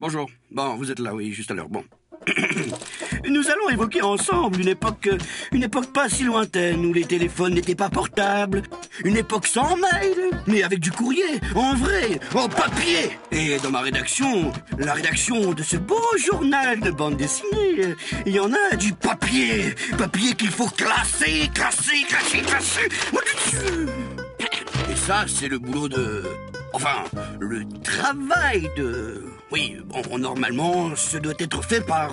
Bonjour. Bon, vous êtes là, oui, juste à l'heure. Bon. Nous allons évoquer ensemble une époque pas si lointaine où les téléphones n'étaient pas portables. Une époque sans mail, mais avec du courrier, en vrai, en papier. Et dans ma rédaction, la rédaction de ce beau journal de bande dessinée, il y en a du papier. Papier qu'il faut classer. Et ça, c'est le boulot de... Enfin, le travail de... Oui, bon, normalement, ce doit être fait par...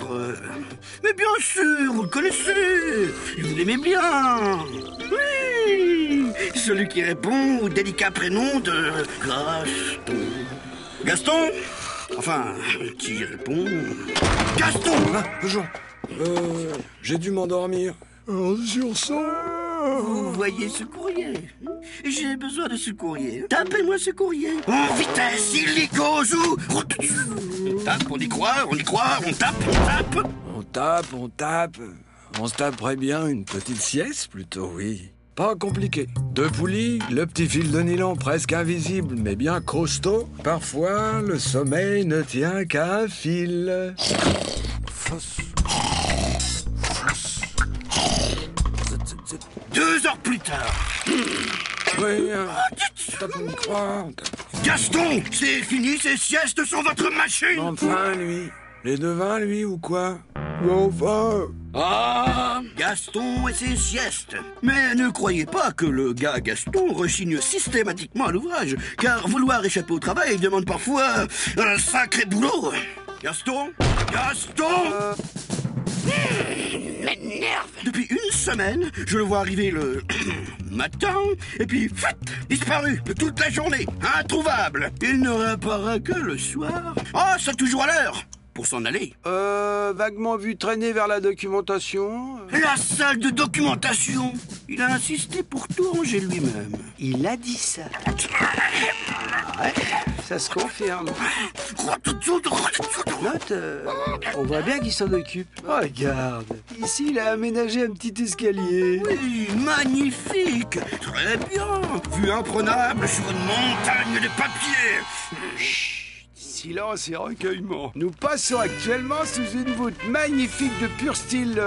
Mais bien sûr, vous le connaissez. Vous l'aimez bien. Oui, celui qui répond au délicat prénom de Gaston. Gaston? Enfin, qui répond... Gaston! Ah, bonjour. J'ai dû m'endormir. Sur ça. Vous voyez ce courrier? J'ai besoin de ce courrier. Tapez-moi ce courrier. En vitesse, illico, ou... On tape, on y croit, on tape. On tape. On se taperait bien une petite sieste plutôt, oui. Pas compliqué. 2 poulies, le petit fil de nylon presque invisible mais bien costaud. Parfois, le sommeil ne tient qu'à un fil. Floss. 2 heures plus tard. Oui, on y croit. Gaston, c'est fini ces siestes sur votre machine. Enfin, lui. Les devins, lui, ou quoi? Enfin. Ah, Gaston et ses siestes. Mais ne croyez pas que le gars Gaston rechigne systématiquement à l'ouvrage, car vouloir échapper au travail demande parfois un sacré boulot. Gaston? M'énerve. Depuis une semaine, je le vois arriver le matin, et puis disparu de toute la journée, introuvable. Il ne réapparaît que le soir. Ah, c'est toujours à l'heure pour s'en aller. Vaguement vu traîner vers la documentation. La salle de documentation. Il a insisté pour tout ranger lui-même. Il a dit ça. Ouais, ça se confirme. Note, on voit bien qu'il s'en occupe. Regarde, ici il a aménagé un petit escalier. Oui, magnifique. Très bien. Vue imprenable sur une montagne de papier. Chut. Silence et recueillement. Nous passons actuellement sous une voûte magnifique de pur style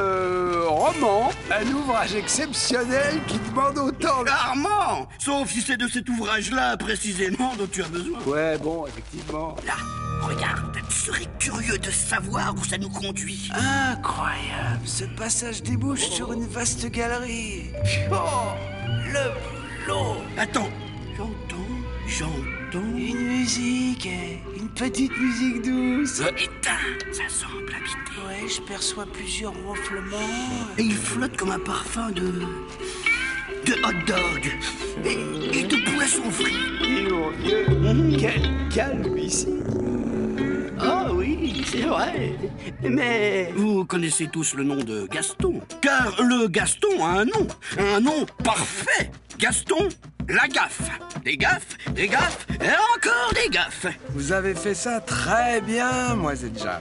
roman. Un ouvrage exceptionnel qui demande autant... Armand. Sauf si c'est de cet ouvrage-là précisément dont tu as besoin. Ouais, bon, effectivement. Là, regarde. Tu serais curieux de savoir où ça nous conduit. Incroyable. Ce passage débouche sur une vaste galerie. Oh, le boulot. Attends. J'entends... Une musique, une petite musique douce. Éteins, ça semble habité. Ouais, je perçois plusieurs ronflements. Et il flotte comme un parfum de hot dog et de poisson frit. Mon Dieu, quel calme ici. Ah oui, c'est vrai. Mais vous connaissez tous le nom de Gaston, car le Gaston a un nom parfait. Gaston Lagaffe. Des gaffes, et encore des gaffes. Vous avez fait ça très bien, moi, Zedja.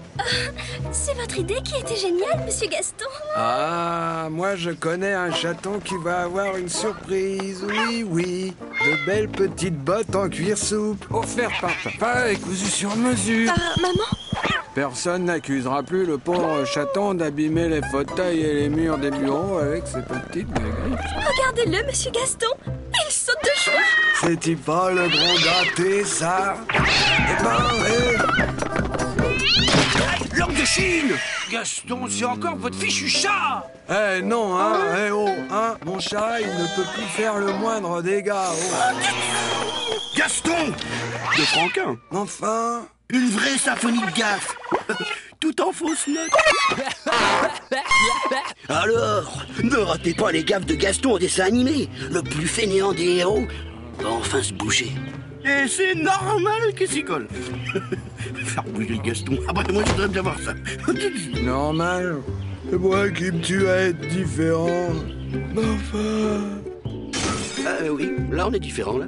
C'est votre idée qui était géniale, monsieur Gaston. Ah, moi, je connais un chaton qui va avoir une surprise. Oui. De belles petites bottes en cuir souple, offertes par papa et cousues sur mesure. Maman? Personne n'accusera plus le pauvre chaton d'abîmer les fauteuils et les murs des bureaux avec ses petites griffes. Regardez-le, monsieur Gaston. Il saute de joie. C'est-il pas le gros gâté, ça? L'homme de Chine. Gaston, c'est encore votre fichu chat. Non, mon chat, il ne peut plus faire le moindre dégât, Gaston de Franquin. Enfin... Une vraie symphonie de gaffes. Tout en fausse note. Alors, ne ratez pas les gaffes de Gaston au dessin animé. Le plus fainéant des héros va enfin se bouger. Et c'est normal qu'il s'y colle. Faire bouger le Gaston. Ah bah moi je voudrais bien voir ça. Normal. C'est moi qui me tue à être différent. Enfin... Oui, là on est différent là.